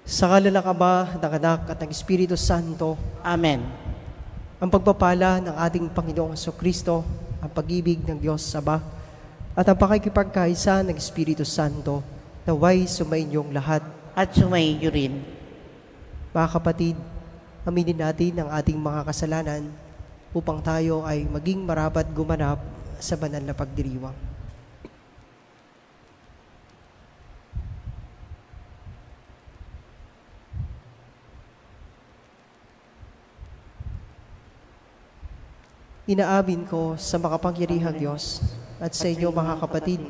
Sa ngalan ng Ama, ng Anak at ng Espiritu Santo. Amen. Ang pagpapala ng ating Panginoong Jesucristo, ang pag-ibig ng Diyos Ama, at ang pakikipagkaisa ng Espiritu Santo, naway sumainyong lahat. At sumainyo rin. Mga kapatid, aminin natin ang ating mga kasalanan upang tayo ay maging marapat gumanap sa banal na pagdiriwang. Inaamin ko sa makapangyarihang Diyos at sa inyo mga kapatid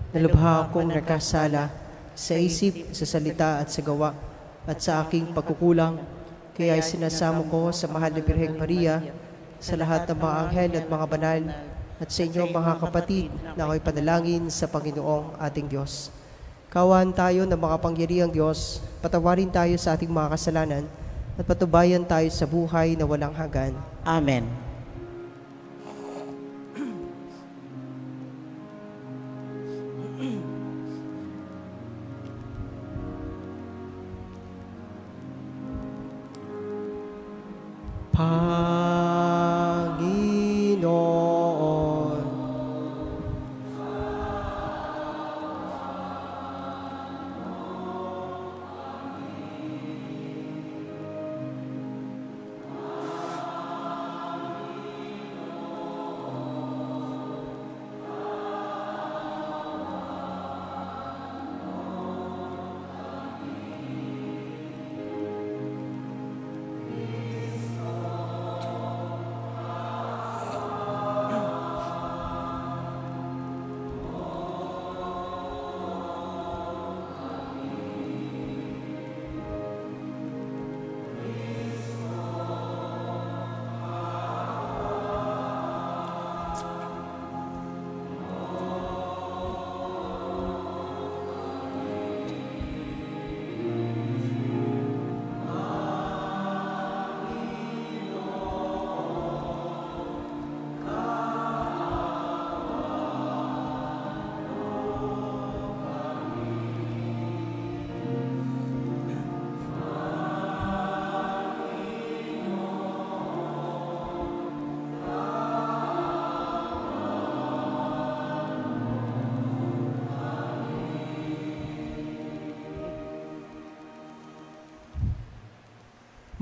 na lubha akong nagkasala sa isip, sa salita at sa gawa at sa aking pagkukulang. Kaya sinasamo ko sa mahal na Birheng Maria, sa lahat ng mga anghel at mga banal, at sa inyo mga kapatid na ako'y panalangin sa Panginoong ating Diyos. Kaawaan tayo ng makapangyarihang Diyos, patawarin tayo sa ating mga kasalanan at patubayan tayo sa buhay na walang hanggan. Amen. Panginoon,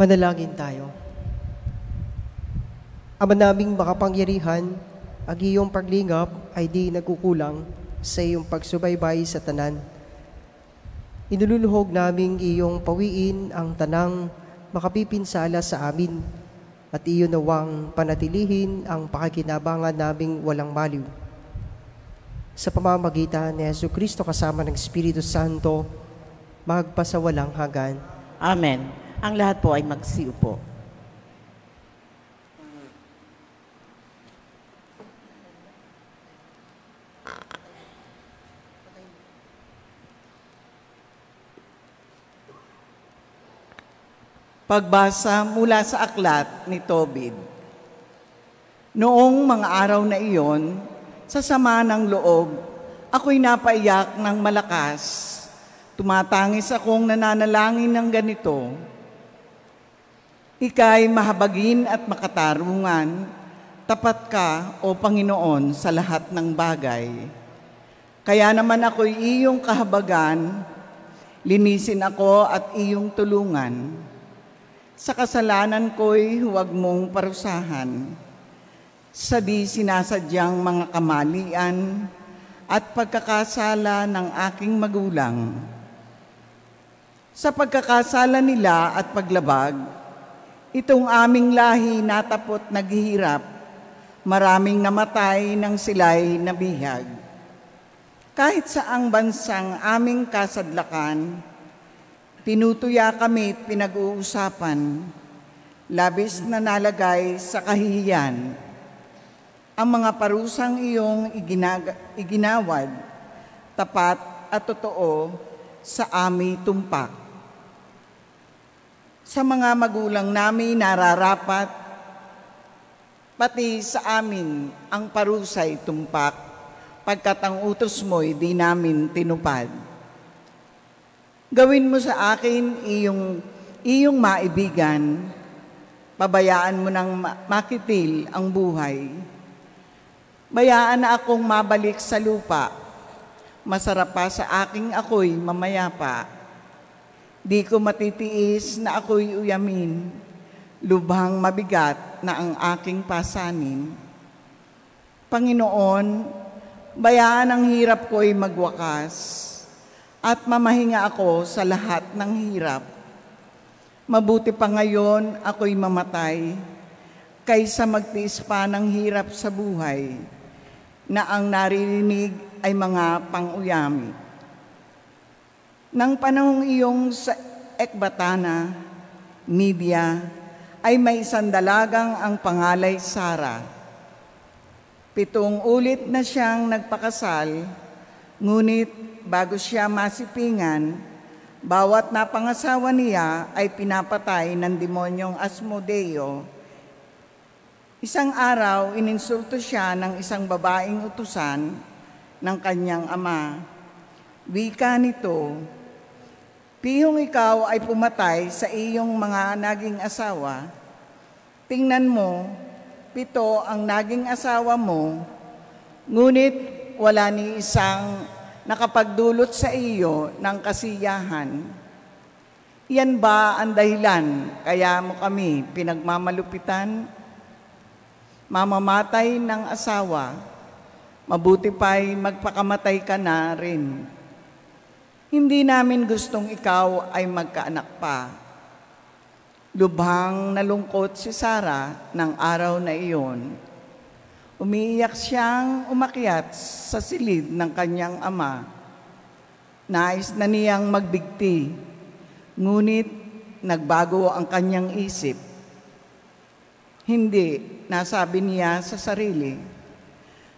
manalangin tayo. Ama naming makapangyarihan, ang iyong paglingap ay di nagkukulang sa iyong pagsubaybay sa tanan. Inululuhog naming iyong pawiin ang tanang makapipinsala sa amin at iyon nawang panatilihin ang pakikinabangan naming walang maliw. Sa pamamagitan ni Jesucristo kasama ng Espiritu Santo, magpasawalang hanggan. Amen. Ang lahat po ay magsiupo. Pagbasa mula sa aklat ni Tobit. Noong mga araw na iyon, sa sama ng loob, ako'y napaiyak ng malakas. Tumatangis akong nananalangin ng ganito: Ika'y mahabagin at makatarungan, tapat ka, O Panginoon, sa lahat ng bagay. Kaya naman ako'y iyong kahabagan, linisin ako at iyong tulungan. Sa kasalanan ko'y huwag mong parusahan, sa di sinasadyang mga kamalian at pagkakasala ng aking magulang. Sa pagkakasala nila at paglabag, itong aming lahi natapot naghihirap, maraming namatay nang sila'y nabihag. Kahit saang bansang aming kasadlakan, tinutuya kami at pinag-uusapan, labis na nalagay sa kahihiyan. Ang mga parusang iyong iginawad, tapat at totoo sa aming tumpak. Sa mga magulang namin nararapat, pati sa amin ang parusay tumpak, pagkat ang utos mo'y di namin tinupad. Gawin mo sa akin iyong maibigan, pabayaan mo ng makitil ang buhay. Bayaan na akong mabalik sa lupa, masarap pa sa aking ako'y mamayapa. Di ko matitiis na ako'y uyamin, lubhang mabigat na ang aking pasanin. Panginoon, bayaan ang hirap ko'y magwakas, at mamahinga ako sa lahat ng hirap. Mabuti pa ngayon ako'y mamatay, kaysa magtiis pa ng hirap sa buhay, na ang naririnig ay mga pang-uyami. Nang panahong iyong sa Ekbatana, Media, ay may isang dalagang ang pangalay Sara. 7 ulit na siyang nagpakasal, ngunit bago siya masipingan, bawat napangasawa niya ay pinapatay ng demonyong Asmodeo. Isang araw, ininsulto siya ng isang babaeng utusan ng kanyang ama. Wika nito, "Pihong ikaw ay pumatay sa iyong mga naging asawa. Tingnan mo, 7 ang naging asawa mo, ngunit wala ni isang nakapagdulot sa iyo ng kasiyahan. Yan ba ang dahilan kaya mo kami pinagmamalupitan? Mamamatay ng asawa, mabuti pa'y magpakamatay ka na rin. Hindi namin gustong ikaw ay magkaanak pa." Lubhang nalungkot si Sara ng araw na iyon. Umiiyak siyang umakyat sa silid ng kanyang ama. Nais na niyang magbigti, ngunit nagbago ang kanyang isip. Hindi, nasabi niya sa sarili,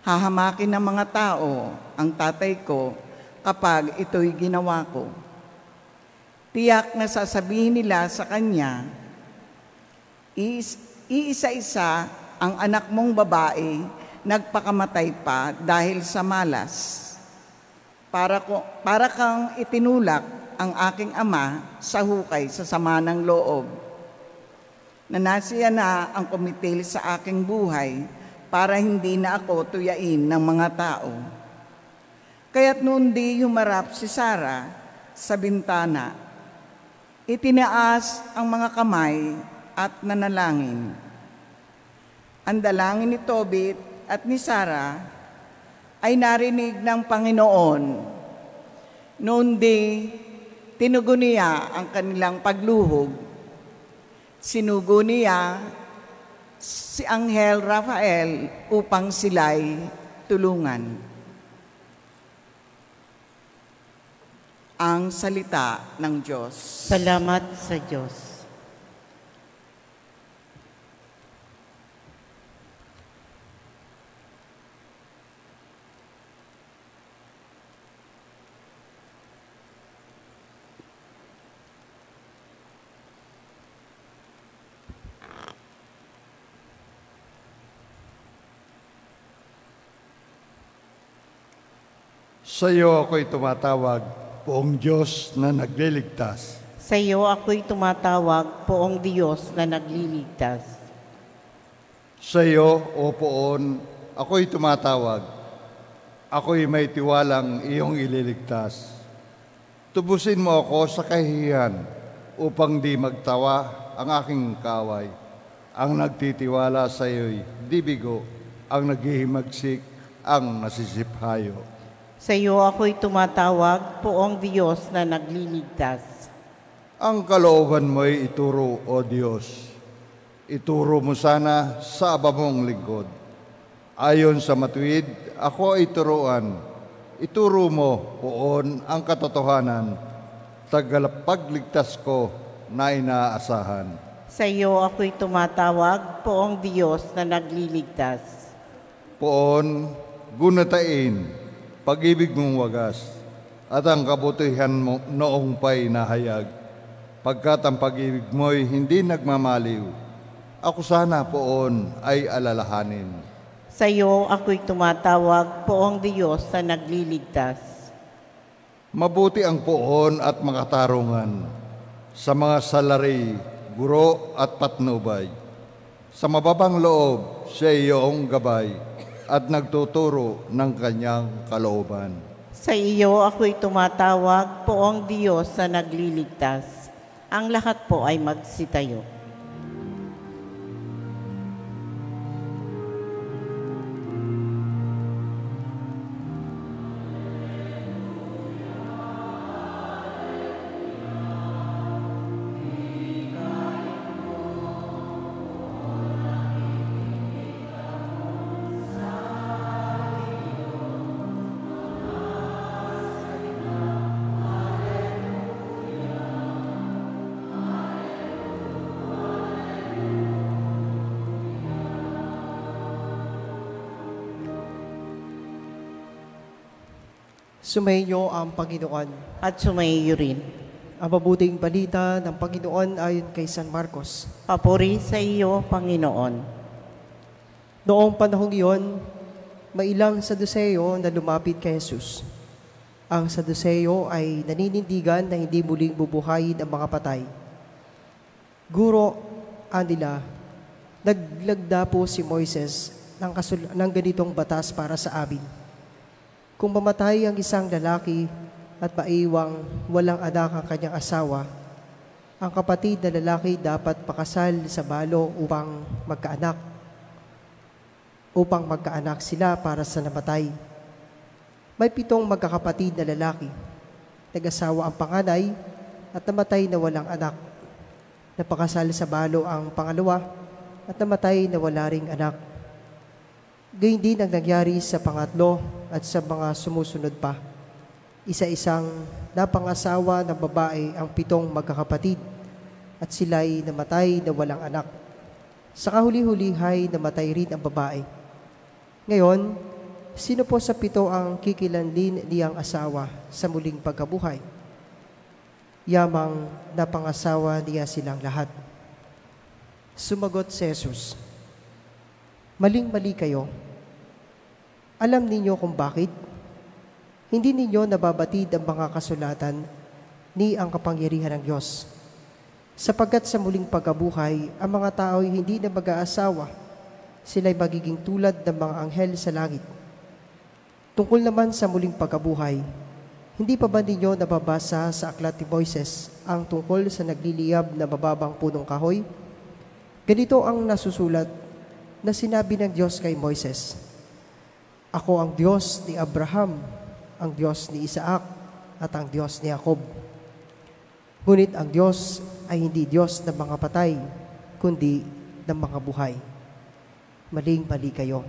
"Hahamakin ng mga tao ang tatay ko kapag ito'y ginawa ko. Tiyak na sasabihin nila sa kanya, iisa-isa ang anak mong babae nagpakamatay pa dahil sa malas. Para kang itinulak ang aking ama sa hukay sa sama ng loob. Nanasiya na ang kumitil sa aking buhay para hindi na ako tuyain ng mga tao." Kaya't noon di humarap si Sara sa bintana. Itinaas ang mga kamay at nanalangin. Ang dalangin ni Tobit at ni Sara ay narinig ng Panginoon. Noon di, tinugon niya ang kanilang pagluhog. Sinugo niya si Anghel Rafael upang sila'y tulungan. Ang salita ng Diyos. Salamat sa Diyos. Sa iyo ako'y tumatawag, Poong Diyos na nagliligtas. Sa iyo ako'y tumatawag, Poong Diyos na nagliligtas. Sa iyo, O Poon, ako'y tumatawag. Ako'y may tiwalang iyong ililigtas. Tubusin mo ako sa kahihiyan upang di magtawa ang aking kaaway. Ang nagtitiwala sa iyo'y di bigo, ang naghihimagsik, ang nasisiphayo. Sa iyo ako'y tumatawag, Poong Diyos na nagliligtas. Ang kalooban mo'y ituro, O Diyos. Ituro mo sana sa aba mong lingkod. Ayon sa matuwid, ako ay turuan. Ituro mo, Poon, ang katotohanan. Tagapagligtas ko na inaasahan. Sa iyo ako'y tumatawag, Poong Diyos na nagliligtas. Poon, gunatain pag-ibig mong wagas, at ang kabutihan mo noong pa'y nahayag. Pagkat ang pag-ibig mo'y hindi nagmamaliw, ako sana, Poon, ay alalahanin. Sa iyo ako'y tumatawag, Poong Diyos na nagliligtas. Mabuti ang poon at mga tarungan sa mga salari, guro at patnubay. Sa mababang loob, siya iyong gabay at nagtuturo ng kanyang kalooban. Sa iyo ako'y tumatawag, poong Diyos na nagliligtas. Ang lahat po ay magsitayo. Sumainyo ang Panginoon. At sumaiyo rin. Ang mabuting balita ng Panginoon ayon kay San Marcos. Papuri sa iyo, Panginoon. Noong panahong iyon, may ilang Saduceo na lumapit kay Jesus. Ang Saduceo ay naninindigan na hindi muling bubuhayin ang mga patay. Guro, anila, naglagda po si Moises ng ganitong batas para sa amin. Kung mamatay ang isang lalaki at maiwang walang anak ang kanyang asawa, ang kapatid na lalaki dapat pakasal sa balo upang magkaanak sila para sa namatay. May 7 magkakapatid na lalaki. Nag-asawa ang panganay at namatay na walang anak. Napakasal sa balo ang pangalawa at namatay na wala ring anak. Gayun din ang nangyari sa pangatlo at sa mga sumusunod pa. Isa-isang napangasawa ng babae ang 7 magkakapatid at sila'y namatay na walang anak. Sa kahuli-hulihay namatay rin ang babae. Ngayon, sino po sa 7 ang kikilanlin niyang asawa sa muling pagkabuhay? Yamang napangasawa niya silang lahat. Sumagot si Jesus, "Maling-mali kayo. Alam ninyo kung bakit? Hindi ninyo nababatid ang mga kasulatan ni ang kapangyarihan ng Diyos. Sapagkat sa muling pagkabuhay, ang mga tao ay hindi na mag-aasawa. Sila'y magiging tulad ng mga anghel sa langit. Tungkol naman sa muling pagkabuhay, hindi pa ba ninyo nababasa sa aklat ni Moises ang tungkol sa nagliliyab na mababang punong kahoy? Ganito ang nasusulat na sinabi ng Diyos kay Moises, Ako ang Diyos ni Abraham, ang Diyos ni Isaac, at ang Diyos ni Jacob. Ngunit ang Diyos ay hindi Diyos ng mga patay, kundi ng mga buhay. Maling-mali kayo."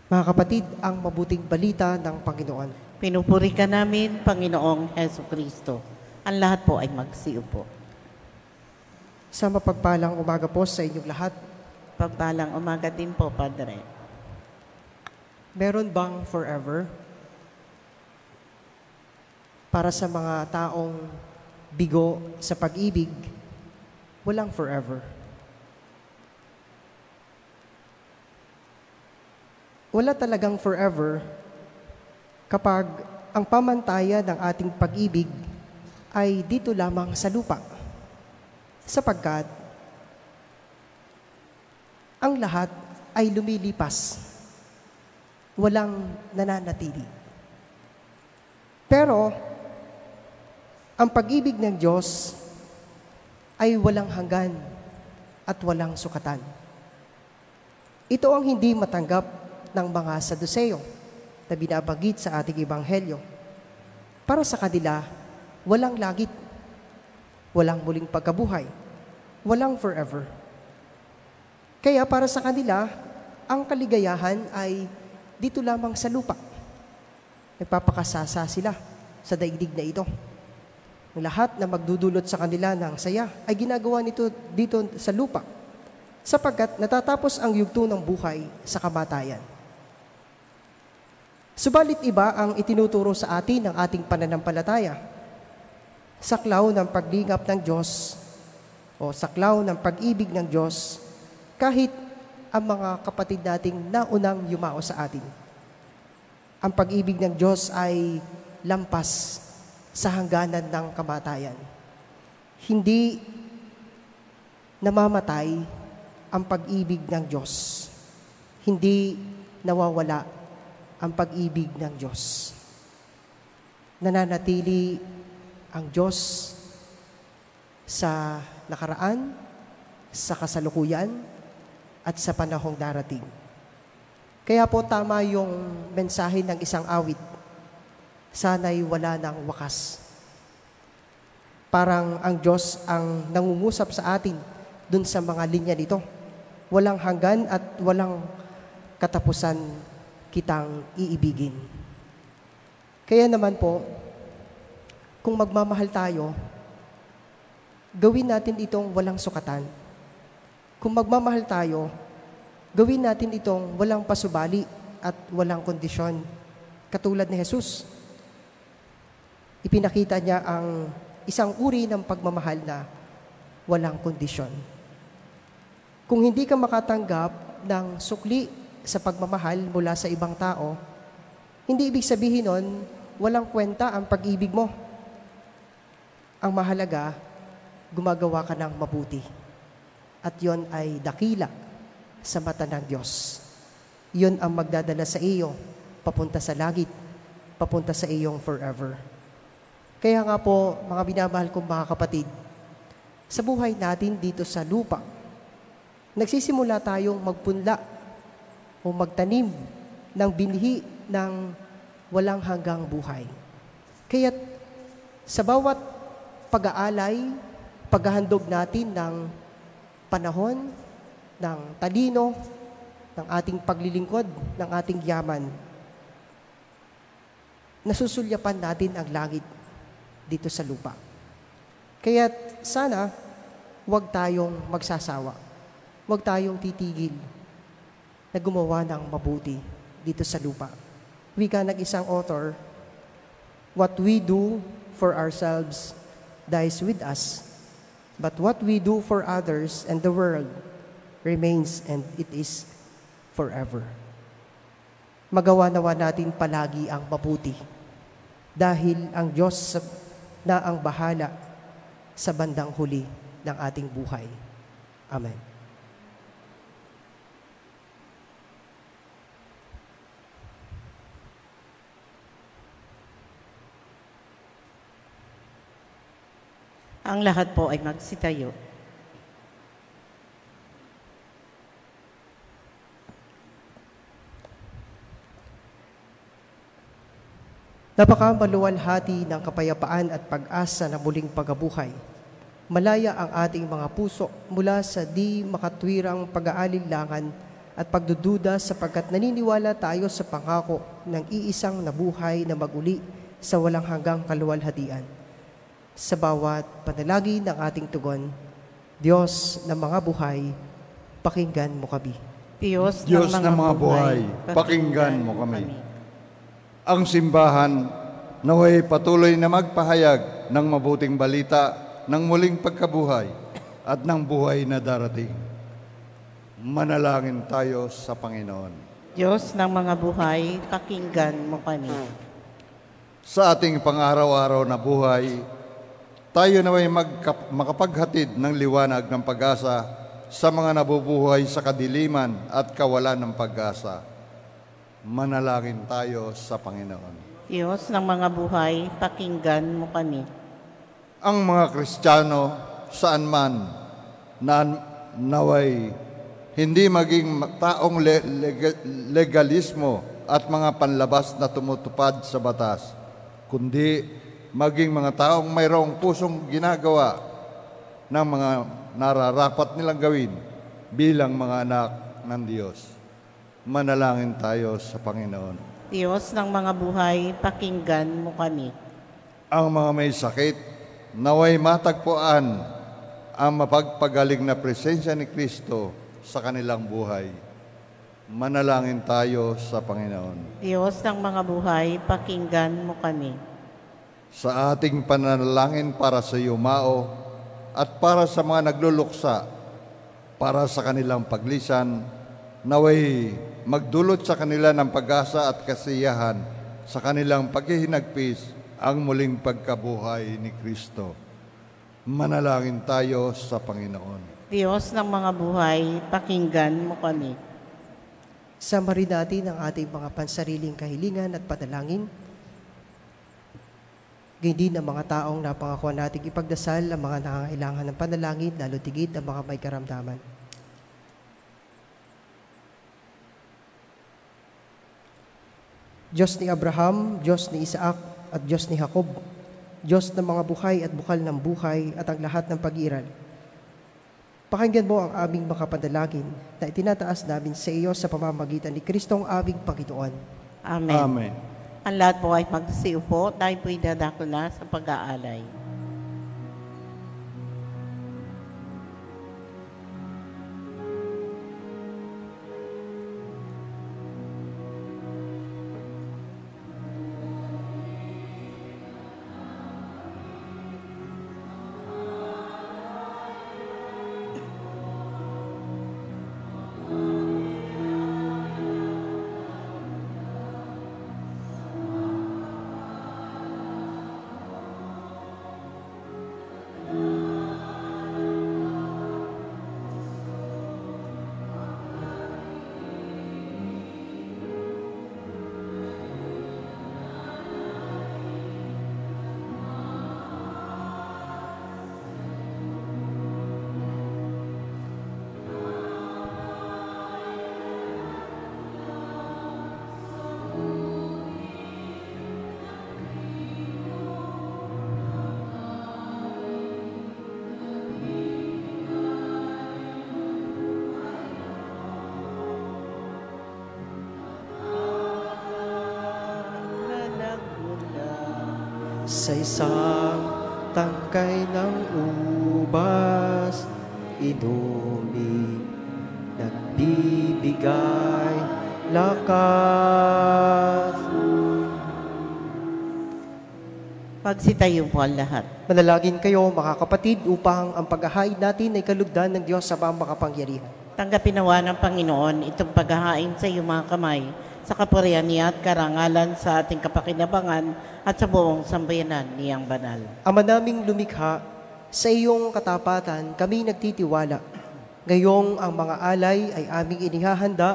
Mga kapatid, ang mabuting balita ng Panginoon. Pinupuri ka namin, Panginoong Heso Kristo. Ang lahat po ay magsiupo. Sa mapagpalang umaga po sa inyong lahat. Pagpalang umaga din po, Padre. Meron bang forever? Para sa mga taong bigo sa pag-ibig, walang forever. Wala talagang forever kapag ang pamantayan ng ating pag-ibig ay dito lamang sa lupa. Sapagkat ang lahat ay lumilipas. Walang nananatili. Pero ang pag-ibig ng Diyos ay walang hanggan at walang sukatan. Ito ang hindi matanggap ng mga Saduceo na binabanggit sa ating Ebanghelyo. Para sa kanila, walang langit, walang muling pagkabuhay, walang forever. Kaya para sa kanila, ang kaligayahan ay dito lamang sa lupa. Nagpapakasasa sila sa daigdig na ito. Ang lahat na magdudulot sa kanila ng saya ay ginagawa nito dito sa lupa, sapagkat natatapos ang yugto ng buhay sa kamatayan. Subalit iba ang itinuturo sa atin ng ating pananampalataya. Saklaw ng paglingap ng Diyos o saklaw ng pag-ibig ng Diyos kahit ang mga kapatid nating naunang yumao sa atin. Ang pag-ibig ng Diyos ay lampas sa hangganan ng kamatayan. Hindi namamatay ang pag-ibig ng Diyos. Hindi nawawala ang pag-ibig ng Diyos. Nananatili ang Diyos sa nakaraan, sa kasalukuyan, at sa panahong darating. Kaya po tama yung mensahe ng isang awit, sana'y wala ng wakas. Parang ang Diyos ang nangungusap sa atin dun sa mga linya nito. Walang hanggan at walang katapusan kitang iibigin. Kaya naman po, kung magmamahal tayo, gawin natin itong walang sukatan. Kung magmamahal tayo, gawin natin itong walang pasubali at walang kondisyon. Katulad ni Jesus, ipinakita niya ang isang uri ng pagmamahal na walang kondisyon. Kung hindi ka makatanggap ng sukli sa pagmamahal mula sa ibang tao, hindi ibig sabihin nun, walang kwenta ang pag-ibig mo. Ang mahalaga, gumagawa ka ng mabuti. At yon ay dakila sa mata ng Diyos. Yon ang magdadala sa iyo, papunta sa langit, papunta sa iyong forever. Kaya nga po, mga binamahal kong mga kapatid, sa buhay natin dito sa lupa, nagsisimula tayong magpunla o magtanim ng binhi ng walang hanggang buhay. Kaya sa bawat pag-aalay, paghahandog natin ng panahon, ng talino, ng ating paglilingkod, ng ating yaman, nasusulyapan natin ang langit dito sa lupa. Kaya sana, huwag tayong magsasawa. Huwag tayong titigil na gumawa ng mabuti dito sa lupa. Wika ng isang author, what we do for ourselves dies with us, but what we do for others and the world remains, and it is forever. Magawa nawa natin palagi ang mabuti dahil ang Diyos na ang bahala sa bandang huli ng ating buhay. Amen. Ang lahat po ay magsitayo. Napakamaluwalhati ng kapayapaan at pag-asa na muling pagkabuhay. Malaya ang ating mga puso mula sa di makatwirang pag-aalinlangan at pagdududa sapagkat naniniwala tayo sa pangako ng iisang nabuhay na maguli sa walang hanggang kaluwalhatian. Sa bawat panalangin ng ating tugon, Diyos ng mga buhay, pakinggan mo kami. Diyos ng mga buhay, pakinggan mo kami. Ang simbahan naway patuloy na magpahayag ng mabuting balita ng muling pagkabuhay at ng buhay na darating. Manalangin tayo sa Panginoon. Diyos ng mga buhay, pakinggan mo kami. Sa ating pang-araw-araw na buhay, tayo naway makapaghatid ng liwanag ng pag-asa sa mga nabubuhay sa kadiliman at kawalan ng pag-asa. Manalangin tayo sa Panginoon. Diyos ng mga buhay, pakinggan mo kami. Ang mga Kristiyano saan man na naway hindi maging taong legalismo at mga panlabas na tumutupad sa batas, kundi maging mga taong mayroong pusong ginagawa ng mga nararapat nilang gawin bilang mga anak ng Diyos. Manalangin tayo sa Panginoon. Diyos ng mga buhay, pakinggan mo kami. Ang mga may sakit, naway matagpuan ang mapagpagaling na presensya ni Kristo sa kanilang buhay. Manalangin tayo sa Panginoon. Diyos ng mga buhay, pakinggan mo kami. Sa ating panalangin para sa yumao at para sa mga nagluluksa, para sa kanilang paglisan, naway magdulot sa kanila ng pag-asa at kasiyahan sa kanilang paghihinagpis ang muling pagkabuhay ni Kristo. Manalangin tayo sa Panginoon. Diyos ng mga buhay, pakinggan mo kami. Sama rin natin ang ating mga pansariling kahilingan at panalangin. Gayun din ang mga taong napangakuan nating ipagdasal ang mga nangangailangan ng panalangin, lalo tigit ang mga may karamdaman. Diyos ni Abraham, Diyos ni Isaac, at Diyos ni Jacob, Diyos ng mga buhay at bukal ng buhay at ang lahat ng pag-iral. Pakinggan mo ang aming mga panalangin na itinataas namin sa iyo sa pamamagitan ni Kristong aming Panginoon. Amen. Amen. Ang lahat po ay magsisiupo, tayo po'y dadako na sa pag-aalay. Sa isang tangkay ng ubas, inumig, nagbibigay lakas. Pagsitayo po ang lahat. Manalangin kayo mga kapatid upang ang paghahain natin ay kalugdan ng Diyos sa makapangyarihan. Tanggapin nawa ng Panginoon itong paghahain sa iyong mga kamay, sa kapurihan niya at karangalan sa ating kapakinabangan at sa buong sambayanan niyang banal. Ama naming lumikha, sa iyong katapatan kami nagtitiwala. Ngayong ang mga alay ay aming inihahanda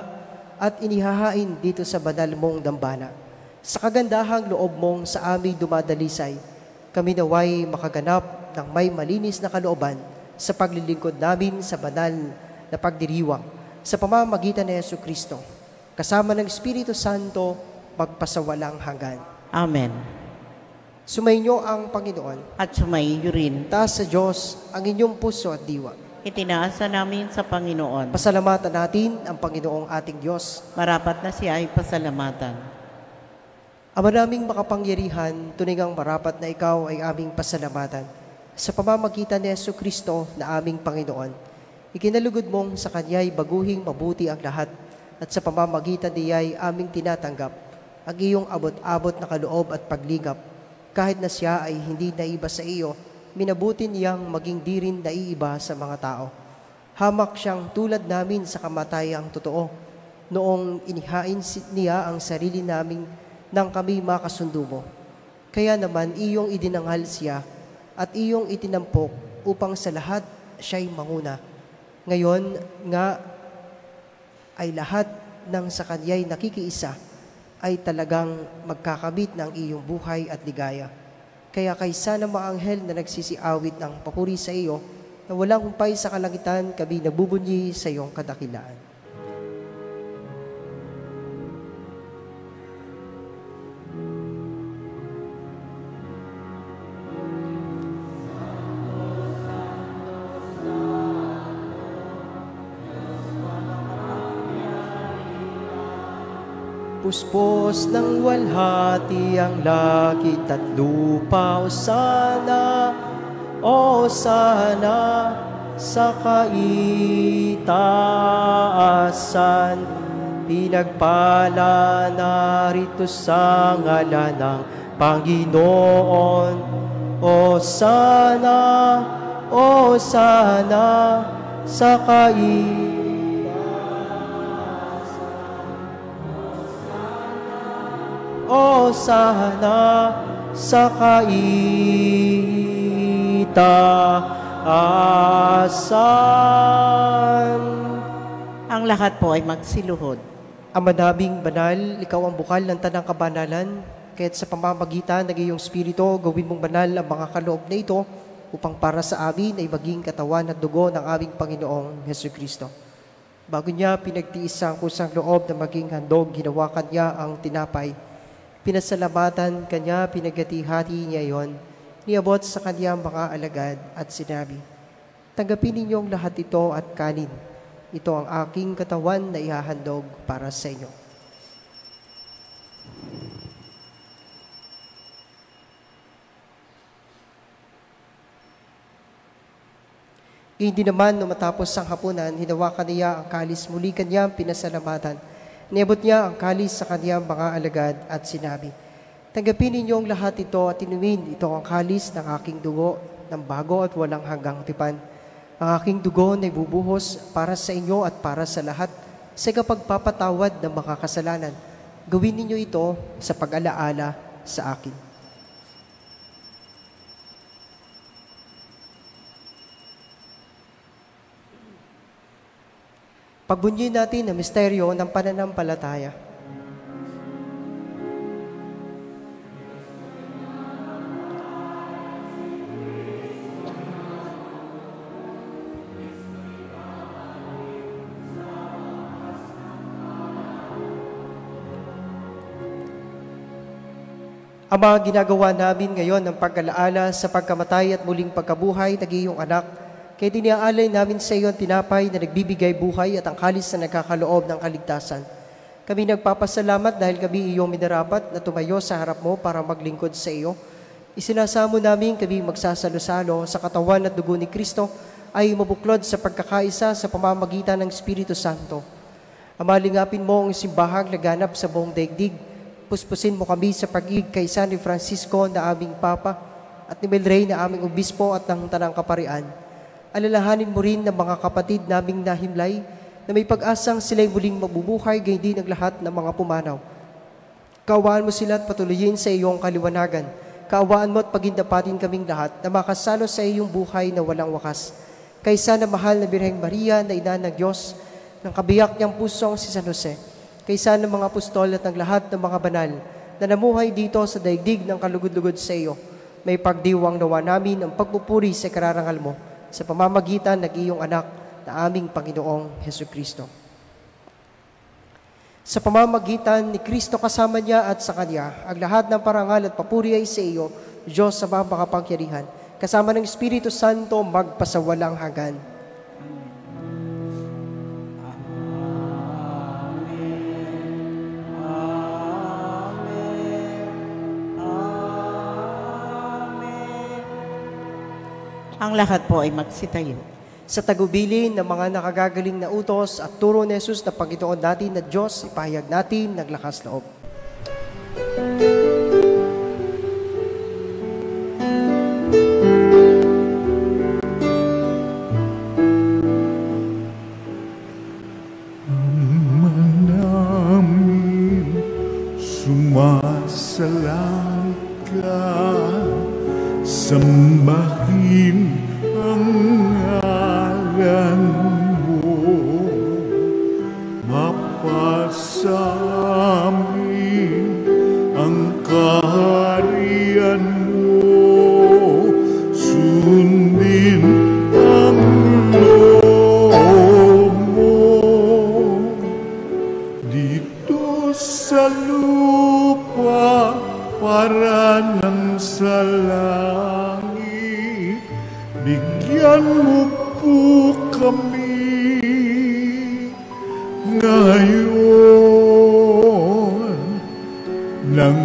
at inihahain dito sa banal mong dambana. Sa kagandahang loob mong sa aming dumadalisay, kami naway makaganap ng may malinis na kalooban sa paglilingkod namin sa banal na pagdiriwang sa pamamagitan ni Jesucristo, kasama ng Espiritu Santo, magpasawalang hanggan. Amen. Sumainyo ang Panginoon. At sumaiyo rin. Taas sa Diyos ang inyong puso at diwa. Itinaasa namin sa Panginoon. Pasalamatan natin ang Panginoong ating Diyos. Marapat na siya ay pasalamatan. Ama naming makapangyarihan, tunay ngang marapat na ikaw ay aming pasalamatan. Sa pamamagitan ni Jesucristo na aming Panginoon, ikinalugod mong sa Kanya'y baguhing mabuti ang lahat, at sa pamamagitan niya'y aming tinatanggap ang iyong abot-abot na kaloob at paglingap. Kahit na siya ay hindi naiba sa iyo, minabuti niyang maging di rin naiiba sa mga tao. Hamak siyang tulad namin sa kamatayang totoo, noong inihain niya ang sarili namin nang kami makasundo mo. Kaya naman iyong idinanghal siya at iyong itinampok upang sa lahat siya'y manguna. Ngayon nga ay lahat ng sa Kanya'y nakikiisa ay talagang magkakamit ng iyong buhay at ligaya. Kaya kaysa ng mga anghel na nagsisiawit ng papuri sa iyo, na walang humpay sa kalangitan, kami nagbubunyi sa iyong kadakilaan. Puspos ng walhati ang langit at lupa, o sana sa kaitaasan. Pinagpala narito sa ngalan ng Panginoon. O sana sa kaitaasan. o sana sa kaitaasan. Ang lahat po ay magsiluhod. Ama naming banal, ikaw ang bukal ng tanang kabanalan, kaya't sa pamamagitan ng iyong Espiritu, gawin mong banal ang mga kaloob na ito upang para sa amin ay maging katawan at dugo ng aming Panginoong Hesukristo. Bago niya pinagtiis ang kusang loob na maging handog, ginawa kanya ang tinapay. Pinasalamatan kanya, pinagati-hati niya yon, niabot sa kanyang mga alagad at sinabi, "Tanggapin ninyong lahat ito at kanin. Ito ang aking katawan na ihahandog para sa inyo." Hindi naman nung matapos ang hapunan, hinawakan niya ang kalis, muli kanyang pinasalamatan. Niabot niya ang kalis sa kanyang mga alagad at sinabi, "Tanggapin ninyong lahat ito at inumin. Ito ang kalis ng aking dugo, ng bago at walang hanggang tipan. Ang aking dugo na ibubuhos para sa inyo at para sa lahat sa kapagpapatawad ng mga kasalanan. Gawin ninyo ito sa pag-alaala sa akin." Pagbunyin natin ang misteryo ng pananampalataya. Ama, ginagawa namin ngayon ang pag-alaala sa pagkamatay at muling pagkabuhay ng iyong anak, kaya diniaalay namin sa iyo ang tinapay na nagbibigay buhay at ang kalis na nagkakaloob ng kaligtasan. Kami nagpapasalamat dahil kami iyong minarapat na tumayo sa harap mo para maglingkod sa iyo. Isinasamo namin kami magsasalo-salo sa katawan at dugo ni Kristo ay mabuklod sa pagkakaisa sa pamamagitan ng Espiritu Santo. Ama, lingapin mo ang simbahang laganap sa buong daigdig. Puspusin mo kami sa pag-ibig kay San Francisco na aming Papa at ni Melray na aming Obispo at ng Tanang Kaparian. Alalahanin mo rin ng mga kapatid naming nahimlay na may pag-asang sila'y muling mabubuhay gayon din ang lahat ng mga pumanaw. Kaawaan mo sila at patuloyin sa iyong kaliwanagan. Kaawaan mo at pagindapatin kaming lahat na makasalo sa iyong buhay na walang wakas. Kaysa na mahal na Birheng Maria na ina ng Diyos, ng kabiyak niyang pusong si San Jose, kaysa ng mga apostol at ng lahat ng mga banal na namuhay dito sa daigdig ng kalugod-lugod sa iyo, may pagdiwang nawa namin ang pagpupuri sa kararangal mo sa pamamagitan ng iyong anak na aming Panginoong Hesukristo. Sa pamamagitan ni Kristo kasama niya at sa Kanya, ang lahat ng parangal at papuri ay sa iyo, Diyos sa mga makapangyarihan, kasama ng Espiritu Santo magpasawalang hanggan. Ang lahat po ay magsitayo. Sa tagubilin ng mga nakagagaling na utos at turo ni Jesus na Panginoon natin na Diyos, ipahayag natin ng lakas loob. Namin sumasalang ka, sambahin ang ngalan mo, mapasamin ang kaharian mo, sundin ang loob mo, dito sa lupa para ng sa langit. Bigyan mo po kami ngayon ng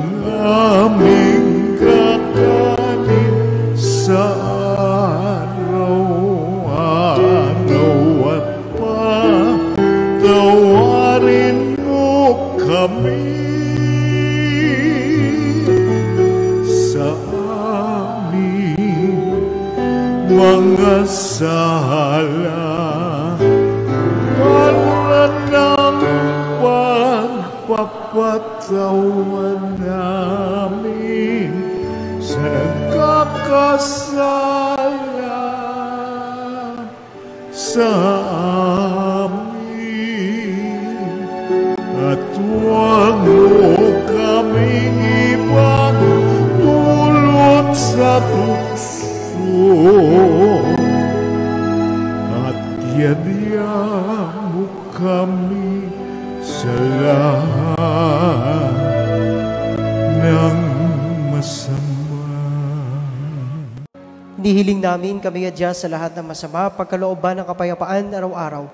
aming kakanin sa araw-araw at patawarin mo kami sa aming mga sala para ng pagpapalala patawan namin sa nagkakasala sa amin. At huwag mo kaming ipagdulot sa tukso, at yadya mo kami sa lahat ng masama. Hinihiling namin kami adya sa lahat ng masama, pagkalooban ng kapayapaan araw-araw,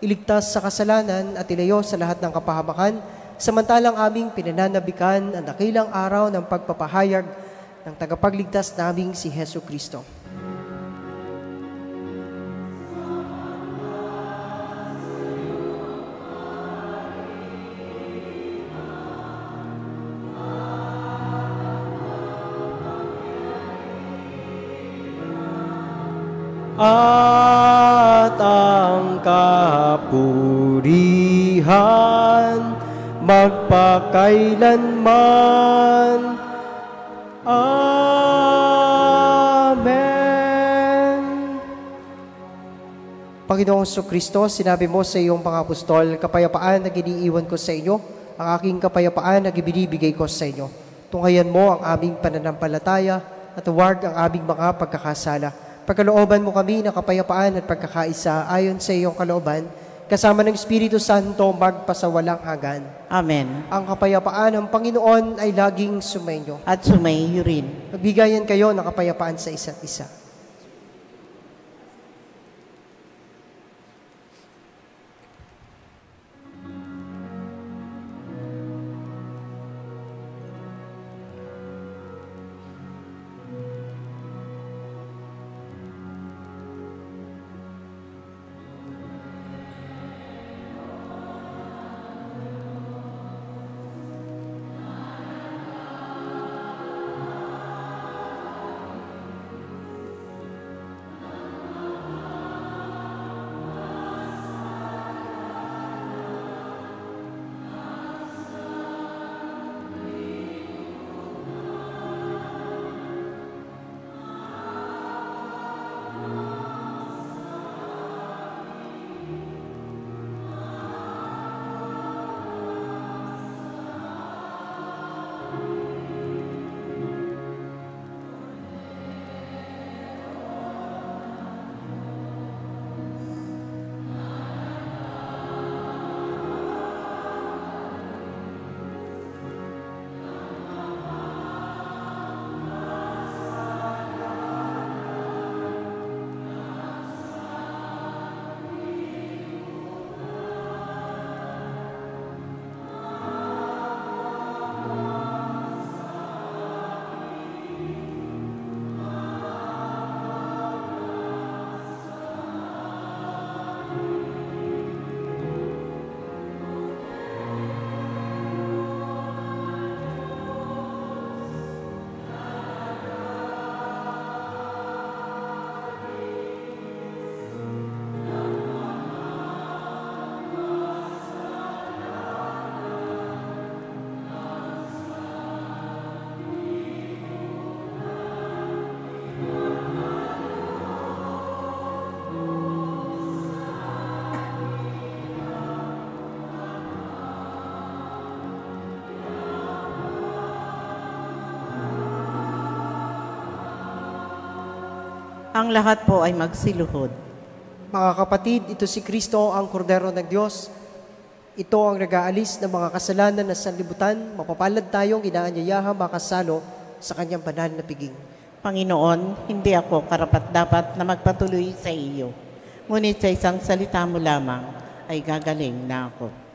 iligtas sa kasalanan at ilayo sa lahat ng kapahamakan, samantalang aming pinananabikan ang dakilang araw ng pagpapahayag ng tagapagligtas naming si Hesu Kristo. At ang kapurihan magpakailanman. Amen. Panginoong Kristo, sinabi mo sa iyong mga apostol, kapayapaan na iniiwan ko sa inyo, ang aking kapayapaan na ibinibigay ko sa inyo. Tunghayan mo ang aming pananampalataya at huwag ang aming mga pagkakasala. Pagkalooban mo kami ng kapayapaan at pagkakaisa ayon sa iyong kalooban, kasama ng Espiritu Santo magpasawalang hanggan. Amen. Ang kapayapaan ng Panginoon ay laging sumainyo. At sumaiyo rin. Magbigayan kayo ng kapayapaan sa isa't isa. Ang lahat po ay magsiluhod. Mga kapatid, ito si Kristo, ang Kordero ng Diyos. Ito ang nag-aalis ng mga kasalanan na sanlibutan. Mapapalad tayong inaanyayahan makasalo sa kanyang banal na piging. Panginoon, hindi ako karapat-dapat na magpatuloy sa iyo. Ngunit sa isang salita mo lamang ay gagaling na ako.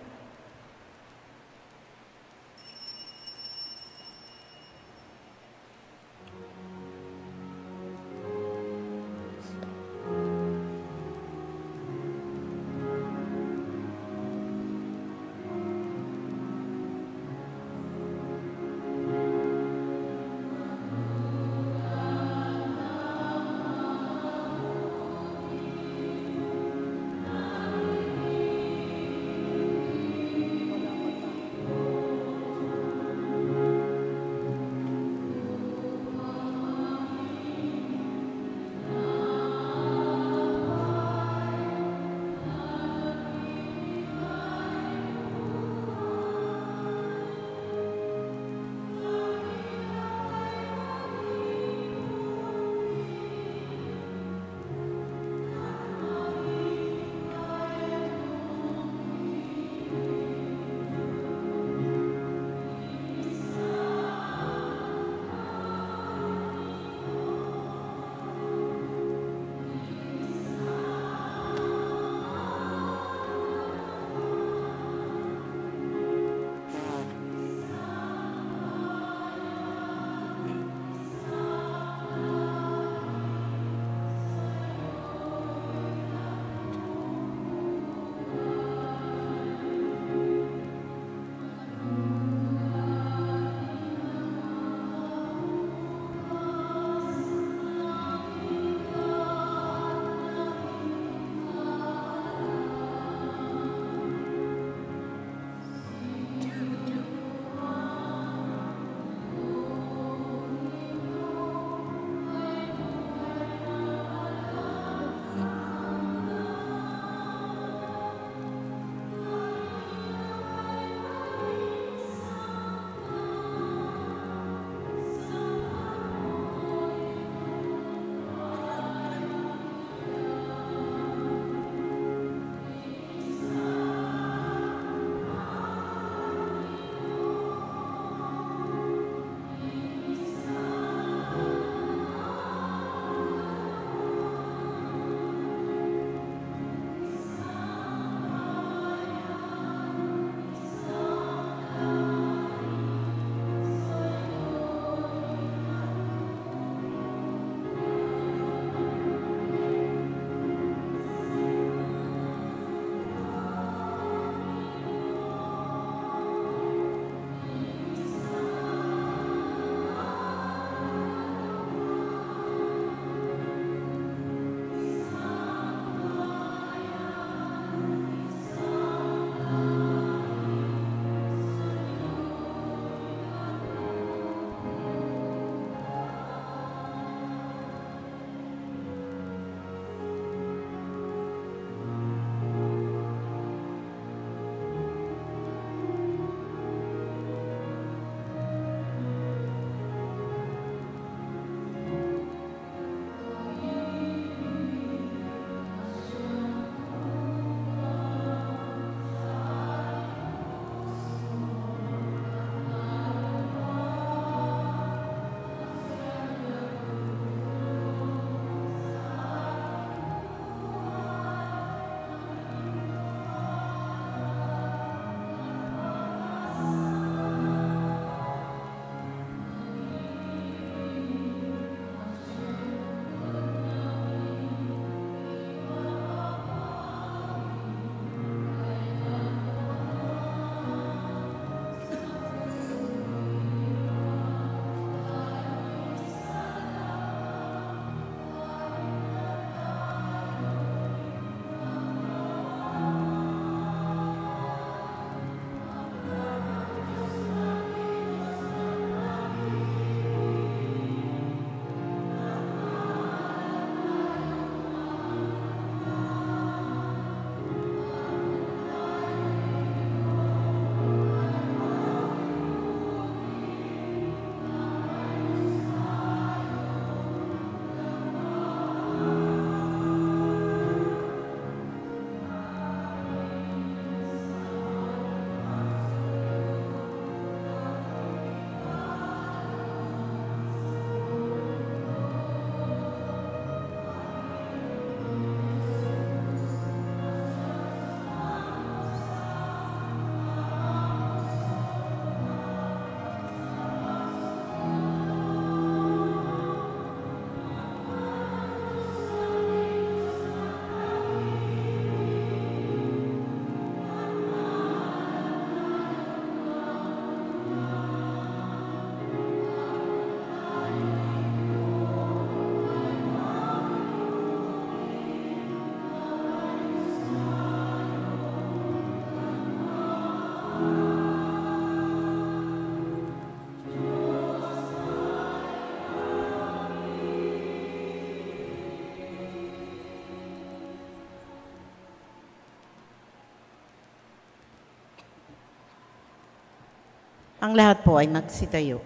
Ang lahat po ay magsitayo.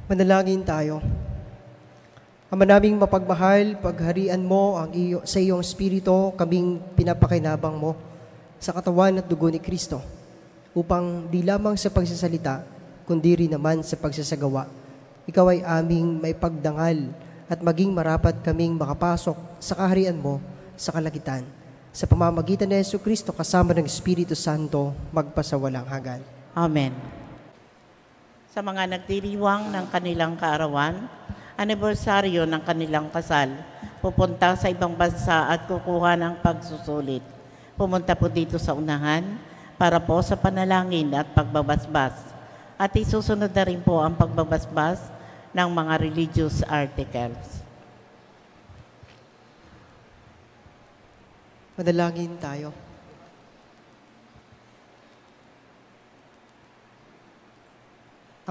Manalangin tayo. Ama naming mapagmahal, pagharian mo sa iyong Espiritu, kaming pinapakinabang mo sa katawan at dugo ni Kristo, upang di lamang sa pagsasalita, kundi rin naman sa pagsasagawa. Ikaw ay aming may pagdangal at maging marapat kaming makapasok sa kaharian mo sa kalagitan. Sa pamamagitan ni Jesucristo kasama ng Espiritu Santo, magpasawalang hanggan. Amen. Sa mga nagdiriwang ng kanilang kaarawan, anibersaryo ng kanilang kasal, pupunta sa ibang bansa at kukuha ng pagsusulit. Pumunta po dito sa unahan para po sa panalangin at pagbabasbas. At isusunod na rin po ang pagbabasbas ng mga religious articles. Manalangin tayo.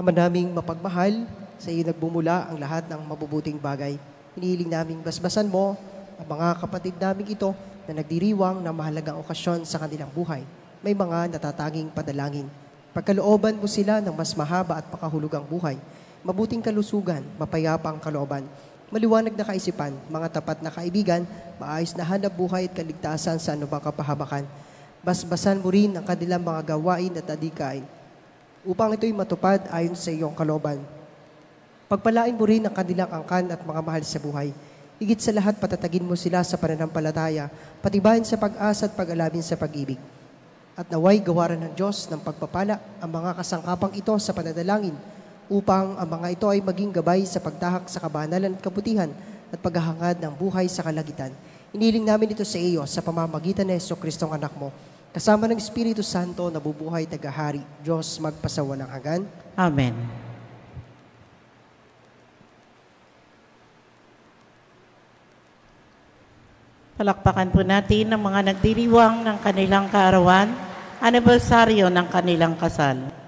Ama naming mapagmahal, sa iyo nagbumula ang lahat ng mabubuting bagay. Hinihiling naming basbasan mo ang mga kapatid naming ito na nagdiriwang ng mahalagang okasyon sa kanilang buhay. May mga natatanging padalangin. Pagkalooban mo sila ng mas mahaba at pakahulugang buhay. Mabuting kalusugan, mapayapang kalooban, maliwanag na kaisipan, mga tapat na kaibigan, maayos na hanap buhay at kaligtasan sa anumang kapahabakan. Basbasan mo rin ang kanilang mga gawain at adikain, upang ito'y matupad ayon sa iyong kalooban. Pagpalain mo rin ang kanilang angkan at mga mahal sa buhay. Higit sa lahat, patatagin mo sila sa pananampalataya, patibayan sa pag-asa at pag-alabin sa pag-ibig. At naway gawaran ng Diyos ng pagpapala ang mga kasangkapang ito sa pananalangin, upang ang mga ito ay maging gabay sa pagtahak sa kabanalan at kabutihan at paghahangad ng buhay sa kalagitan. Iniling namin ito sa iyo sa pamamagitan ni Jesucristong anak mo, kasama ng Espiritu Santo na bubuhay tagahari, Diyos magpasawalang hanggan. Amen. Palakpakan po natin ang mga nagdiriwang ng kanilang kaarawan, anibersaryo ng kanilang kasal.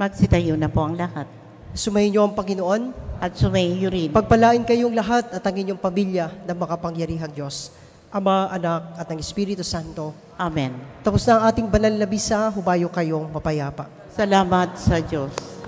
Magsitayo na po ang lahat. Sumayin niyo ang Panginoon. At sumayo rin. Pagpalain kayong lahat at ang inyong pamilya ng makapangyarihang Diyos, Ama, Anak, at ang Espiritu Santo. Amen. Tapos na ang ating banal na bisa, humayo kayong mapayapa. Salamat sa Diyos.